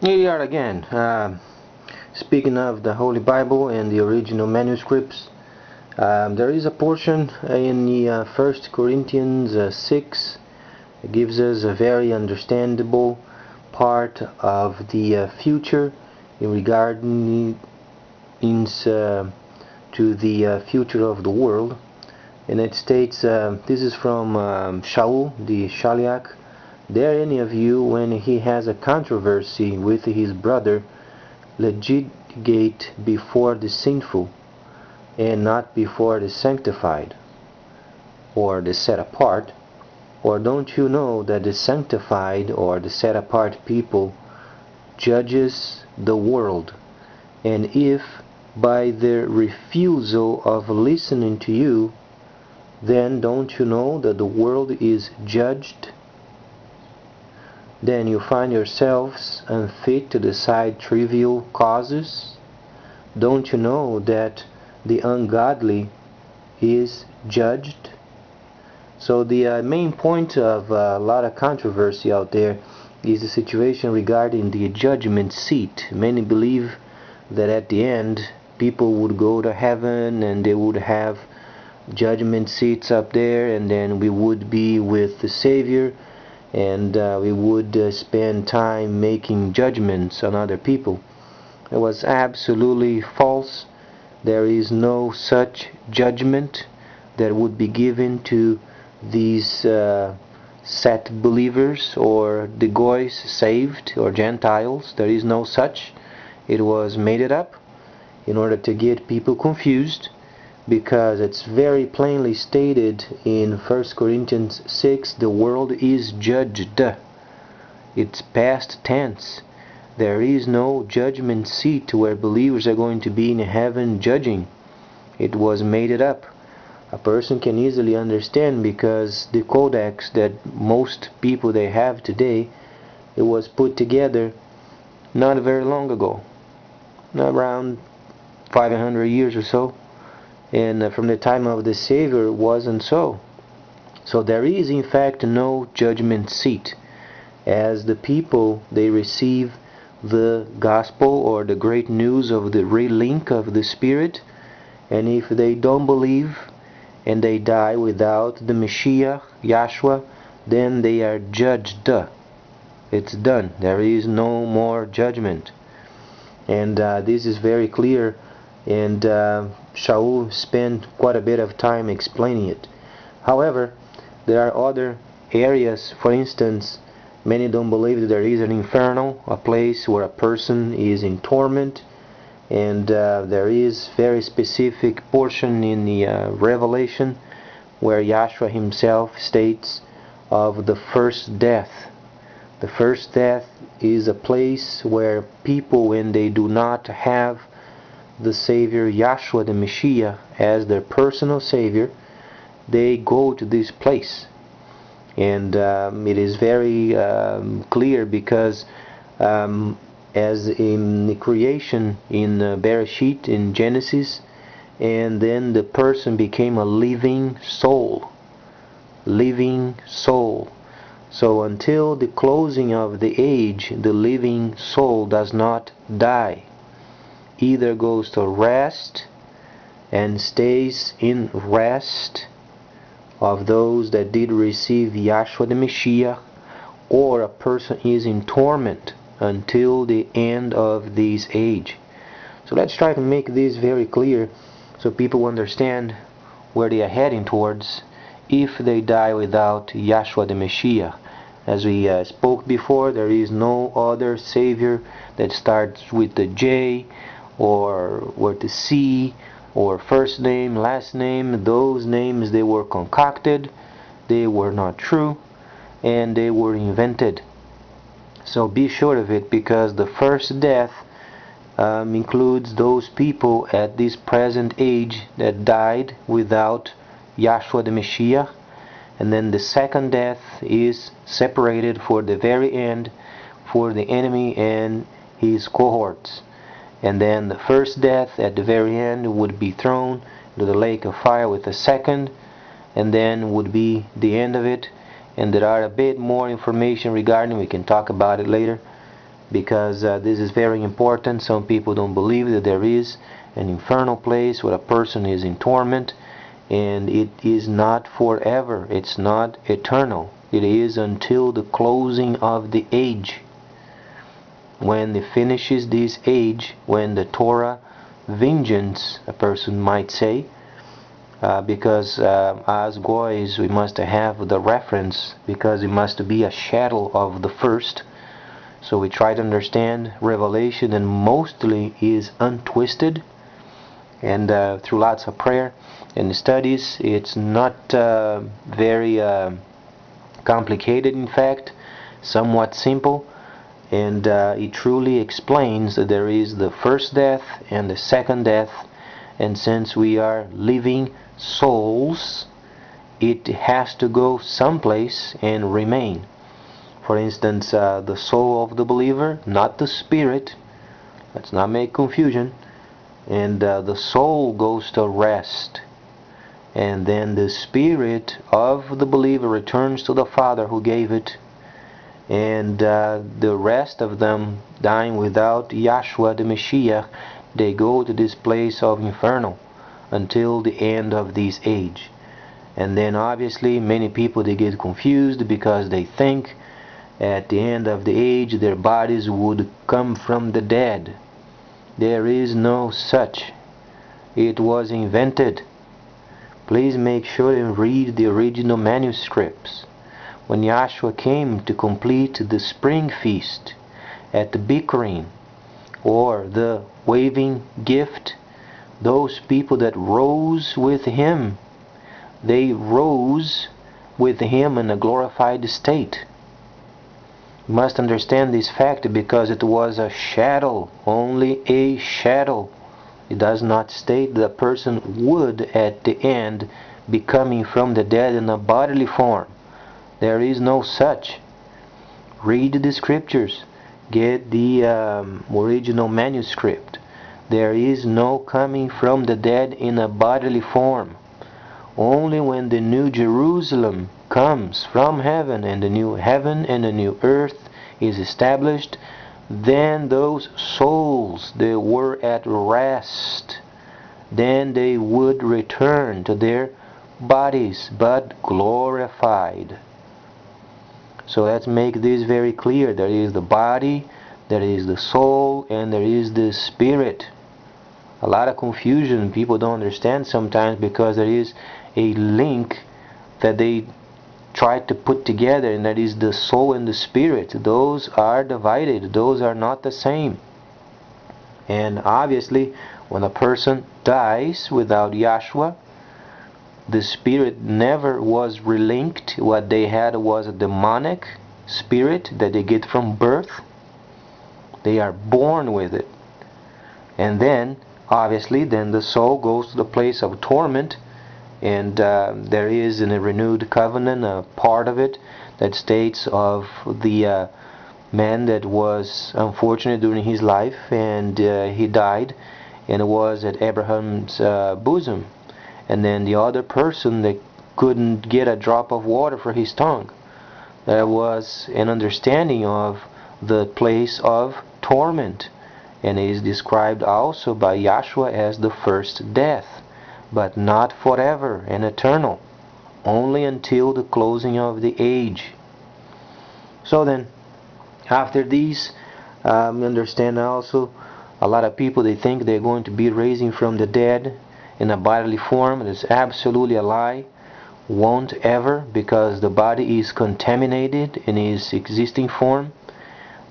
Here we are again. Speaking of the Holy Bible and the original manuscripts, there is a portion in the 1 Corinthians 6. It gives us a very understandable part of the future in regarding to the future of the world. And it states, this is from Shaul the Shaliach. Dare any of you, when he has a controversy with his brother, litigate before the sinful, and not before the sanctified, or the set apart? Or don't you know that the sanctified or the set apart people judges the world? And if by their refusal of listening to you, then don't you know that the world is judged? Then you find yourselves unfit to decide trivial causes? Don't you know that the ungodly is judged? So the main point of a lot of controversy out there is the situation regarding the judgment seat. Many believe that at the end people would go to heaven and they would have judgment seats up there, and then we would be with the Savior, and we would spend time making judgments on other people. It was absolutely false. There is no such judgment that would be given to these set believers or the goys saved or Gentiles. There is no such. It was made it up in order to get people confused, because it's very plainly stated in 1 Corinthians 6, the world is judged. It's past tense. There is no judgment seat where believers are going to be in heaven judging. It was made it up. A person can easily understand, because the codex that most people they have today, it was put together not very long ago, around 500 years or so. And from the time of the Savior it wasn't so. So there is in fact no judgment seat, as the people they receive the gospel or the great news of the relink of the Spirit, and if they don't believe and they die without the Messiah, Yahshua, then they are judged. It's done. There is no more judgment. And this is very clear, and Shaul spent quite a bit of time explaining it. However, there are other areas. For instance, many don't believe that there is an inferno, a place where a person is in torment, and there is very specific portion in the Revelation where Yahshua himself states of the first death. The first death is a place where people, when they do not have the Savior Yahshua the Messiah as their personal Savior, they go to this place. And it is very clear, because as in the creation in Bereshit, in Genesis, and then the person became a living soul. Living soul. So until the closing of the age, the living soul does not die. Either goes to rest and stays in rest of those that did receive Yahshua the Messiah, or a person is in torment until the end of this age. So let's try to make this very clear so people understand where they are heading towards if they die without Yahshua the Messiah. As we spoke before, there is no other Savior that starts with the J or with the C or first name, last name. Those names, they were concocted, they were not true, and they were invented. So be sure of it, because the first death includes those people at this present age that died without Yahshua the Messiah. And then the second death is separated for the very end for the enemy and his cohorts. And then the first death at the very end would be thrown to the lake of fire with the second, and then would be the end of it. And there are a bit more information regarding, we can talk about it later, because this is very important. Some people don't believe that there is an infernal place where a person is in torment, and it is not forever. It's not eternal. It is until the closing of the age. When it finishes this age, when the Torah vengeance, a person might say, because as goys we must have the reference, because it must be a shadow of the first. So we try to understand Revelation, and mostly is untwisted, and through lots of prayer and studies, it's not very complicated, in fact, somewhat simple, and it truly explains that there is the first death and the second death, and since we are living souls, it has to go someplace and remain. For instance, the soul of the believer, not the spirit, let's not make confusion, and the soul goes to rest, and then the spirit of the believer returns to the Father who gave it, and the rest of them dying without Yahshua the Mashiach, they go to this place of infernal until the end of this age. And then obviously many people, they get confused because they think at the end of the age their bodies would come from the dead. There is no such. It was invented. Please make sure and read the original manuscripts. When Yahshua came to complete the spring feast at the Bikurim, or the waving gift, those people that rose with him, they rose with him in a glorified state. You must understand this fact, because it was a shadow, only a shadow. It does not state that a person would at the end be coming from the dead in a bodily form. There is no such. Read the scriptures. Get the original manuscript. There is no coming from the dead in a bodily form. Only when the new Jerusalem comes from heaven, and the new heaven and the new earth is established, then those souls, they were at rest. Then they would return to their bodies, but glorified. So let's make this very clear. There is the body, there is the soul, and there is the spirit. A lot of confusion. People don't understand sometimes, because there is a link that they try to put together, and that is the soul and the spirit. Those are divided. Those are not the same. And obviously, when a person dies without Yahshua, the spirit never was relinked. What they had was a demonic spirit that they get from birth. They are born with it. And then, obviously, then the soul goes to the place of torment, and there is in a renewed covenant a part of it that states of the man that was unfortunate during his life, and he died and was at Abraham's bosom. And then the other person that couldn't get a drop of water for his tongue. There was an understanding of the place of torment, and it is described also by Yahshua as the first death, but not forever and eternal, only until the closing of the age. So then, after these, we understand also a lot of people, they think they're going to be raising from the dead in a bodily form. It is absolutely a lie. Won't ever, because the body is contaminated in its existing form.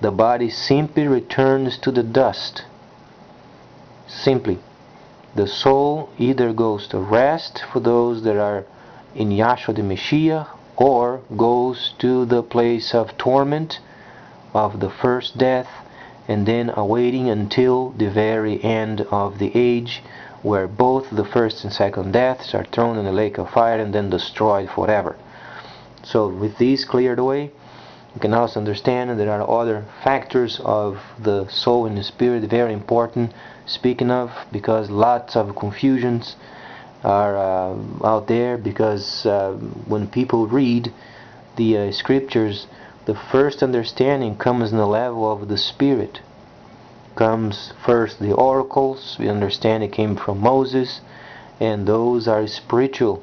The body simply returns to the dust. Simply. The soul either goes to rest for those that are in Yahshua the Mashiach, or goes to the place of torment of the first death, and then awaiting until the very end of the age, where both the first and second deaths are thrown in the lake of fire and then destroyed forever. So with these cleared away, you can also understand that there are other factors of the soul and the spirit very important speaking of, because lots of confusions are out there, because when people read the scriptures the first understanding comes in the level of the spirit. Comes first the oracles, we understand it came from Moses, and those are spiritual.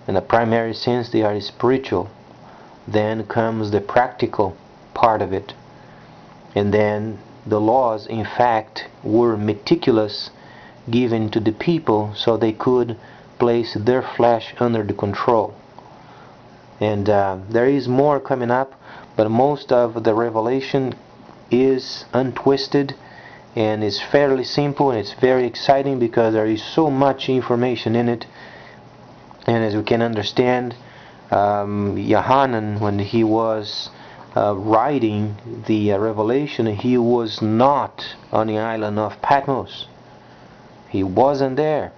In a primary sense, they are spiritual. Then comes the practical part of it. And then the laws, in fact, were meticulous, given to the people so they could place their flesh under the control. And there is more coming up, but most of the revelation is untwisted and is fairly simple, and it's very exciting because there is so much information in it. And as we can understand, Yohanan, when he was writing the revelation, he was not on the island of Patmos. He wasn't there.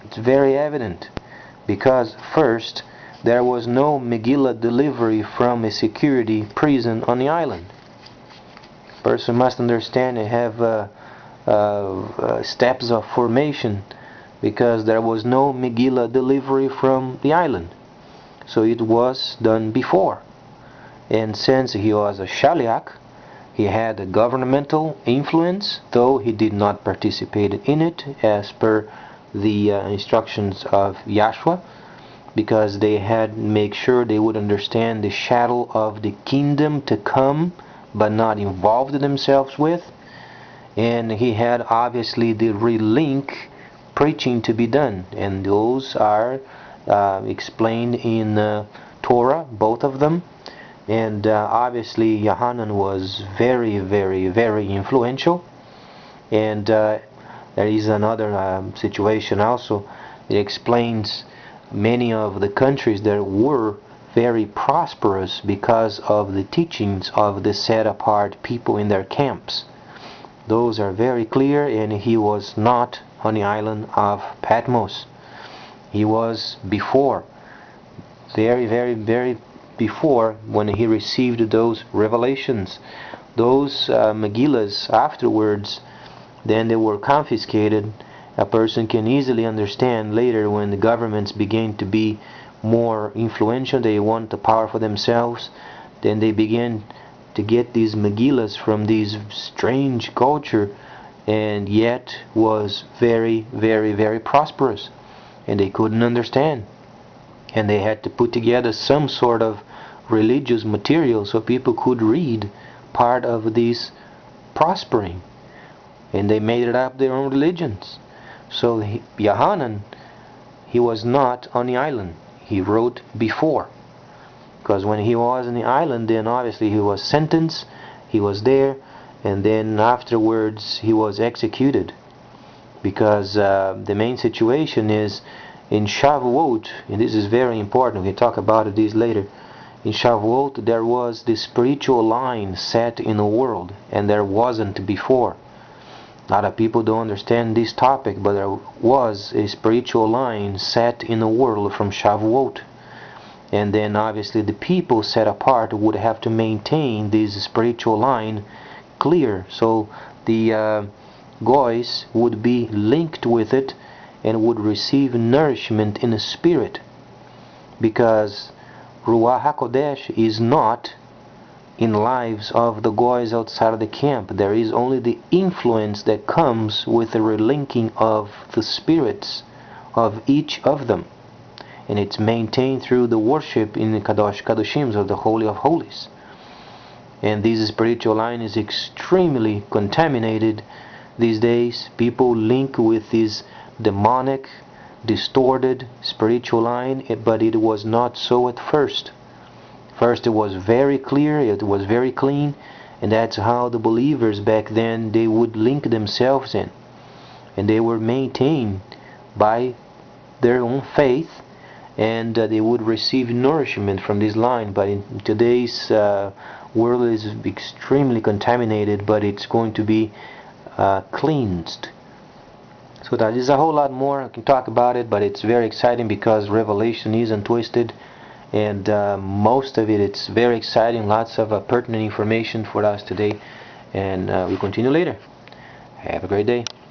It's very evident because first, there was no Megillah delivery from a security prison on the island. Person must understand and have steps of formation, because there was no Megillah delivery from the island. So it was done before. And since he was a Shaliach, he had a governmental influence, though he did not participate in it as per the instructions of Yahshua, because they had to make sure they would understand the shadow of the kingdom to come, but not involved themselves with. And he had obviously the relink preaching to be done, and those are explained in Torah, both of them. And obviously Yohanan was very, very, very influential. And there is another situation also that explains many of the countries that were very prosperous because of the teachings of the set apart people in their camps. Those are very clear, and he was not on the island of Patmos. He was before, very, very, very before, when he received those revelations. Those Megillahs afterwards, then they were confiscated. A person can easily understand later when the governments begin to be more influential, they want the power for themselves, then they begin to get these Megillahs from this strange culture, and yet was very, very, very prosperous, and they couldn't understand, and they had to put together some sort of religious material so people could read part of this prospering, and they made it up their own religions. So Yohanan, he was not on the island. He wrote before, because when he was on the island, then obviously he was sentenced, he was there, and then afterwards he was executed, because the main situation is in Shavuot, and this is very important, we'll talk about this later. In Shavuot there was the spiritual line set in the world, and there wasn't before. A lot of people don't understand this topic, but there was a spiritual line set in the world from Shavuot. And then obviously the people set apart would have to maintain this spiritual line clear, so the goys would be linked with it and would receive nourishment in the spirit, because Ruach HaKodesh is not in lives of the goys outside of the camp. There is only the influence that comes with the relinking of the spirits of each of them, and it's maintained through the worship in the Kadosh Kadoshim, of the Holy of Holies. And this spiritual line is extremely contaminated these days. People link with this demonic, distorted spiritual line, but it was not so at first. First it was very clear, it was very clean, and that's how the believers back then, they would link themselves in, and they were maintained by their own faith, and they would receive nourishment from this line. But in today's world is extremely contaminated, but it's going to be cleansed. So that is a whole lot more. I can talk about it, but it's very exciting because Revelation is untwisted, and most of it, it's very exciting. Lots of pertinent information for us today, and we'll continue later. Have a great day.